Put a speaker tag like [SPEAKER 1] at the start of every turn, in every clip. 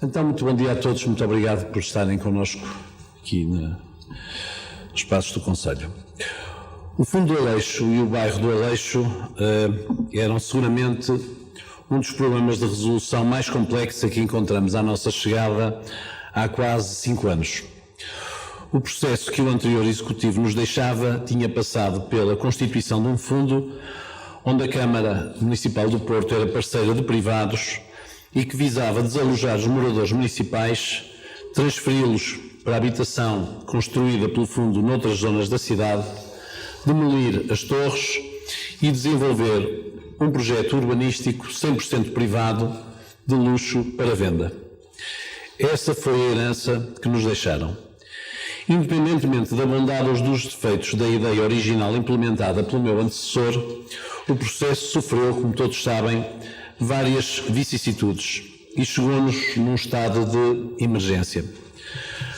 [SPEAKER 1] Então, muito bom dia a todos, muito obrigado por estarem connosco aqui nos espaços do Conselho. O Fundo do Aleixo e o bairro do Aleixo eram seguramente um dos problemas de resolução mais complexos que encontramos à nossa chegada há quase 5 anos. O processo que o anterior Executivo nos deixava tinha passado pela constituição de um fundo onde a Câmara Municipal do Porto era parceira de privados e que visava desalojar os moradores municipais, transferi-los para a habitação construída pelo fundo noutras zonas da cidade, demolir as torres e desenvolver um projeto urbanístico 100% privado de luxo para venda. Essa foi a herança que nos deixaram. Independentemente da bondade ou dos defeitos da ideia original implementada pelo meu antecessor, o processo sofreu, como todos sabem, várias vicissitudes e chegou-nos num estado de emergência.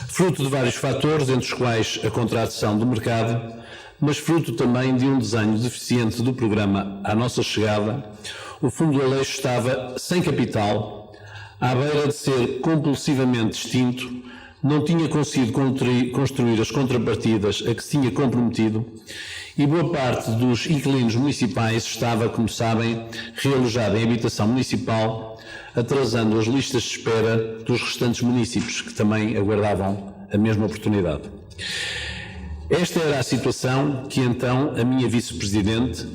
[SPEAKER 1] Fruto de vários fatores, entre os quais a contradição do mercado, mas fruto também de um desenho deficiente do programa à nossa chegada, o Fundo do Aleixo estava sem capital, à beira de ser compulsivamente extinto, não tinha conseguido construir as contrapartidas a que se tinha comprometido e boa parte dos inquilinos municipais estava, como sabem, realojada em habitação municipal, atrasando as listas de espera dos restantes municípios, que também aguardavam a mesma oportunidade. Esta era a situação que então a minha vice-presidente,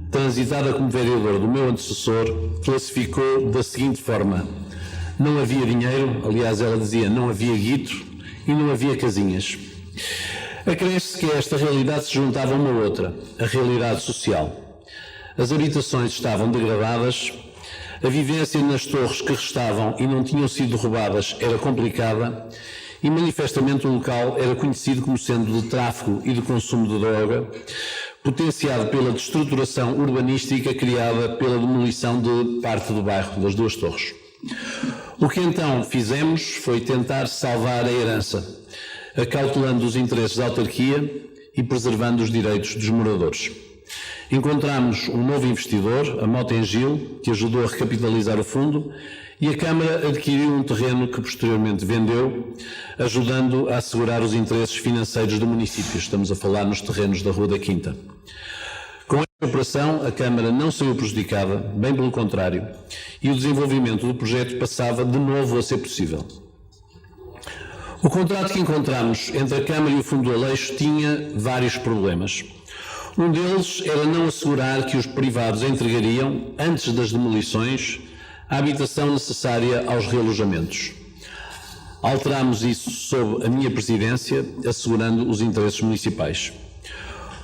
[SPEAKER 1] transitada como vereadora do meu antecessor, classificou da seguinte forma: não havia dinheiro, aliás ela dizia não havia guito e não havia casinhas. Acresce que a esta realidade se juntava uma outra, a realidade social. As habitações estavam degradadas, a vivência nas torres que restavam e não tinham sido roubadas era complicada e manifestamente o local era conhecido como sendo de tráfico e de consumo de droga, potenciado pela destruturação urbanística criada pela demolição de parte do bairro das duas torres. O que então fizemos foi tentar salvar a herança, acautelando os interesses da autarquia e preservando os direitos dos moradores. Encontramos um novo investidor, a Mota-Engil, que ajudou a recapitalizar o fundo, e a Câmara adquiriu um terreno que posteriormente vendeu, ajudando a assegurar os interesses financeiros do município. Estamos a falar nos terrenos da Rua da Quinta. Com esta operação, a Câmara não saiu prejudicada, bem pelo contrário, e o desenvolvimento do projeto passava de novo a ser possível. O contrato que encontramos entre a Câmara e o Fundo do Aleixo tinha vários problemas. Um deles era não assegurar que os privados entregariam, antes das demolições, a habitação necessária aos realojamentos. Alterámos isso sob a minha presidência, assegurando os interesses municipais.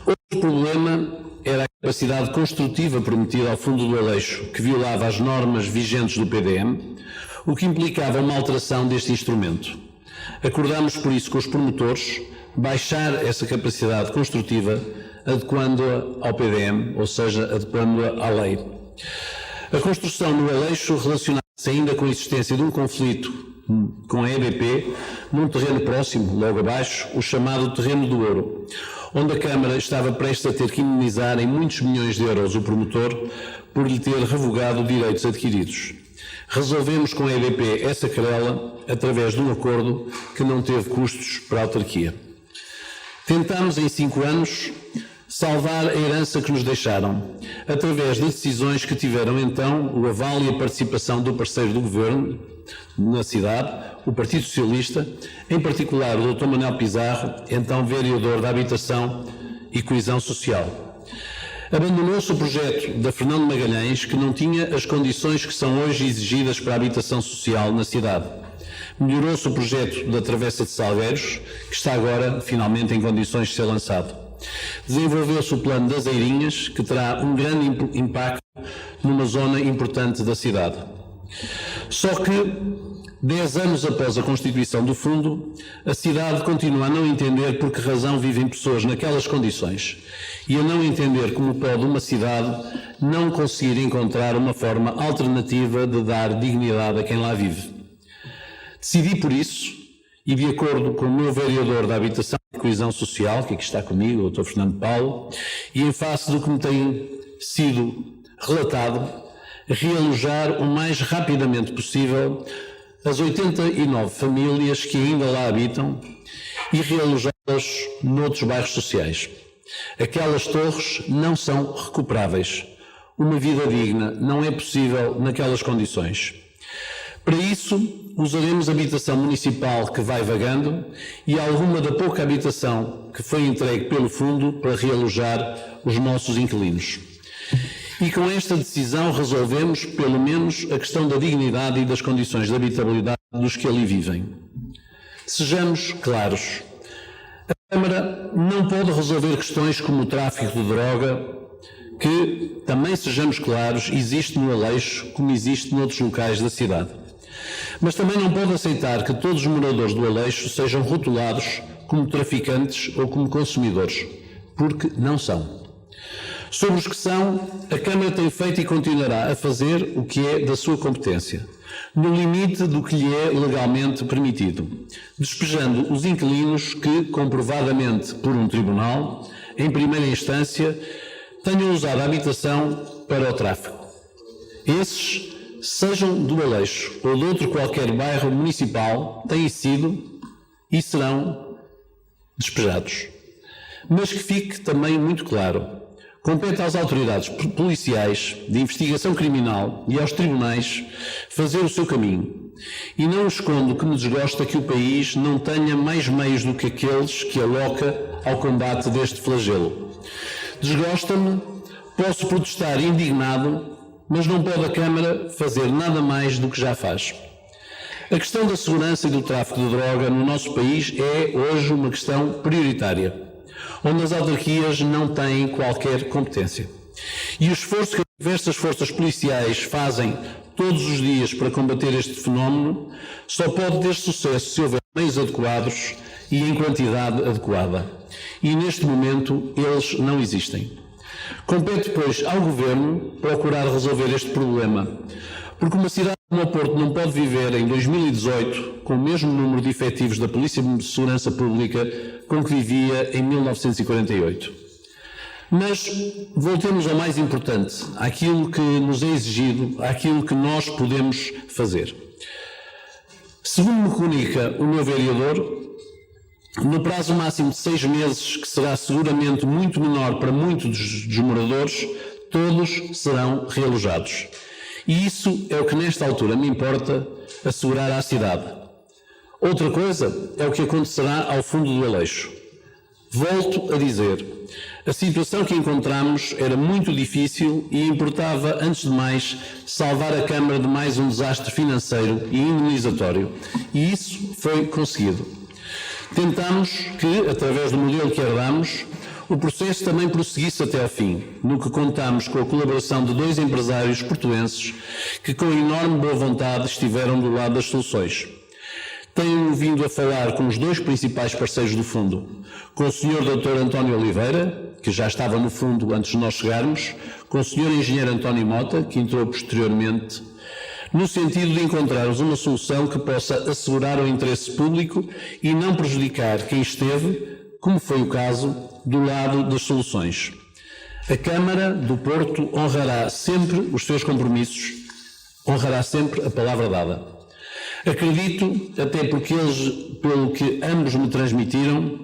[SPEAKER 1] Outro problema era a capacidade construtiva prometida ao Fundo do Aleixo, que violava as normas vigentes do PDM, o que implicava uma alteração deste instrumento. Acordámos, por isso, com os promotores, baixar essa capacidade construtiva, adequando-a ao PDM, ou seja, adequando-a à lei. A construção no Aleixo relacionava-se ainda com a existência de um conflito com a EDP, num terreno próximo, logo abaixo, o chamado Terreno do Ouro, onde a Câmara estava prestes a ter que indemnizar em muitos milhões de euros o promotor por lhe ter revogado direitos adquiridos. Resolvemos com a EDP essa querela através de um acordo que não teve custos para a autarquia. Tentámos em 5 anos salvar a herança que nos deixaram, através de decisões que tiveram então o aval e a participação do parceiro do Governo na cidade, o Partido Socialista, em particular o Dr. Manuel Pizarro, então vereador da Habitação e Coesão Social. Abandonou-se o projeto da Fernando Magalhães, que não tinha as condições que são hoje exigidas para a habitação social na cidade. Melhorou-se o projeto da Travessa de Salgueiros, que está agora finalmente em condições de ser lançado. Desenvolveu-se o plano das Eirinhas, que terá um grande impacto numa zona importante da cidade. Só que, 10 anos após a constituição do fundo, a cidade continua a não entender por que razão vivem pessoas naquelas condições e a não entender como pode uma cidade não conseguir encontrar uma forma alternativa de dar dignidade a quem lá vive. Decidi por isso, e de acordo com o meu vereador da Habitação e Coesão Social, que aqui está comigo, o Dr. Fernando Paulo, e em face do que me tem sido relatado, realojar o mais rapidamente possível as 89 famílias que ainda lá habitam e realojá-las noutros bairros sociais. Aquelas torres não são recuperáveis. Uma vida digna não é possível naquelas condições. Para isso, usaremos a habitação municipal que vai vagando e alguma da pouca habitação que foi entregue pelo Fundo para realojar os nossos inquilinos. E com esta decisão resolvemos, pelo menos, a questão da dignidade e das condições de habitabilidade dos que ali vivem. Sejamos claros. A Câmara não pode resolver questões como o tráfico de droga, que, também sejamos claros, existe no Aleixo como existe noutros locais da cidade. Mas também não pode aceitar que todos os moradores do Aleixo sejam rotulados como traficantes ou como consumidores, porque não são. Sobre os que são, a Câmara tem feito e continuará a fazer o que é da sua competência, no limite do que lhe é legalmente permitido, despejando os inquilinos que, comprovadamente por um tribunal, em primeira instância, tenham usado a habitação para o tráfico. Esses, sejam do Aleixo ou de outro qualquer bairro municipal, têm sido e serão despejados. Mas que fique também muito claro, compete às autoridades policiais de investigação criminal e aos tribunais fazer o seu caminho. E não escondo que me desgosta que o país não tenha mais meios do que aqueles que aloca ao combate deste flagelo. Desgosta-me, posso protestar indignado, mas não pode a Câmara fazer nada mais do que já faz. A questão da segurança e do tráfico de droga no nosso país é hoje uma questão prioritária, onde as autarquias não têm qualquer competência. E o esforço que diversas forças policiais fazem todos os dias para combater este fenómeno só pode ter sucesso se houver meios adequados e em quantidade adequada. E neste momento eles não existem. Compete, pois, ao Governo procurar resolver este problema, porque uma cidade como o Porto não pode viver em 2018 com o mesmo número de efetivos da Polícia de Segurança Pública com que vivia em 1948. Mas voltemos ao mais importante, àquilo que nos é exigido, àquilo que nós podemos fazer. Segundo me comunica o meu vereador, no prazo máximo de 6 meses, que será seguramente muito menor para muitos dos moradores, todos serão realojados. E isso é o que nesta altura me importa assegurar à cidade. Outra coisa é o que acontecerá ao fundo do Aleixo. Volto a dizer, a situação que encontramos era muito difícil e importava, antes de mais, salvar a Câmara de mais um desastre financeiro e indemnizatório. E isso foi conseguido. Tentamos que, através do modelo que herdamos, o processo também prosseguisse até ao fim, no que contamos com a colaboração de 2 empresários portuenses que, com enorme boa vontade, estiveram do lado das soluções. Tenho vindo a falar com os 2 principais parceiros do Fundo, com o Sr. Dr. António Oliveira, que já estava no Fundo antes de nós chegarmos, com o Sr. Engenheiro António Mota, que entrou posteriormente, no sentido de encontrarmos uma solução que possa assegurar o interesse público e não prejudicar quem esteve, como foi o caso, do lado das soluções. A Câmara do Porto honrará sempre os seus compromissos, honrará sempre a palavra dada. Acredito, até porque pelo que ambos me transmitiram,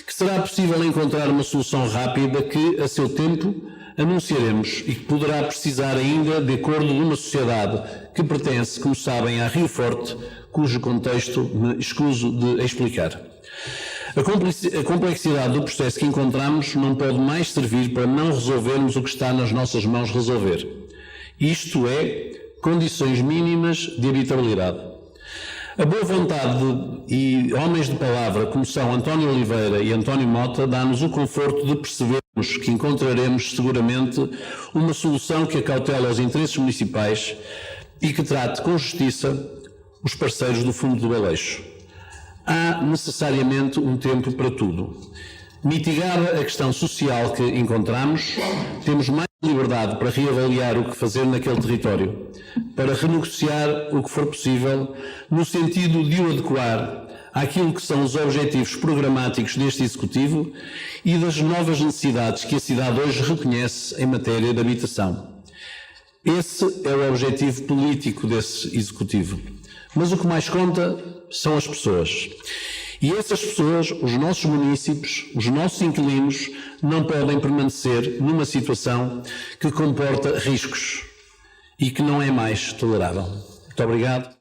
[SPEAKER 1] que será possível encontrar uma solução rápida que, a seu tempo, anunciaremos e que poderá precisar ainda de acordo de uma sociedade que pertence, como sabem, a Rio Forte, cujo contexto me escuso de explicar. A complexidade do processo que encontramos não pode mais servir para não resolvermos o que está nas nossas mãos resolver. Isto é, condições mínimas de habitabilidade. A boa vontade e homens de palavra, como são António Oliveira e António Mota, dá-nos o conforto de percebermos que encontraremos seguramente uma solução que acautela os interesses municipais e que trate com justiça os parceiros do Fundo do Aleixo. Há necessariamente um tempo para tudo. Mitigada a questão social que encontramos, temos mais liberdade para reavaliar o que fazer naquele território, para renegociar o que for possível, no sentido de o adequar àquilo que são os objetivos programáticos deste Executivo e das novas necessidades que a cidade hoje reconhece em matéria de habitação. Esse é o objetivo político desse Executivo. Mas o que mais conta são as pessoas. E essas pessoas, os nossos munícipes, os nossos inquilinos, não podem permanecer numa situação que comporta riscos e que não é mais tolerável. Muito obrigado.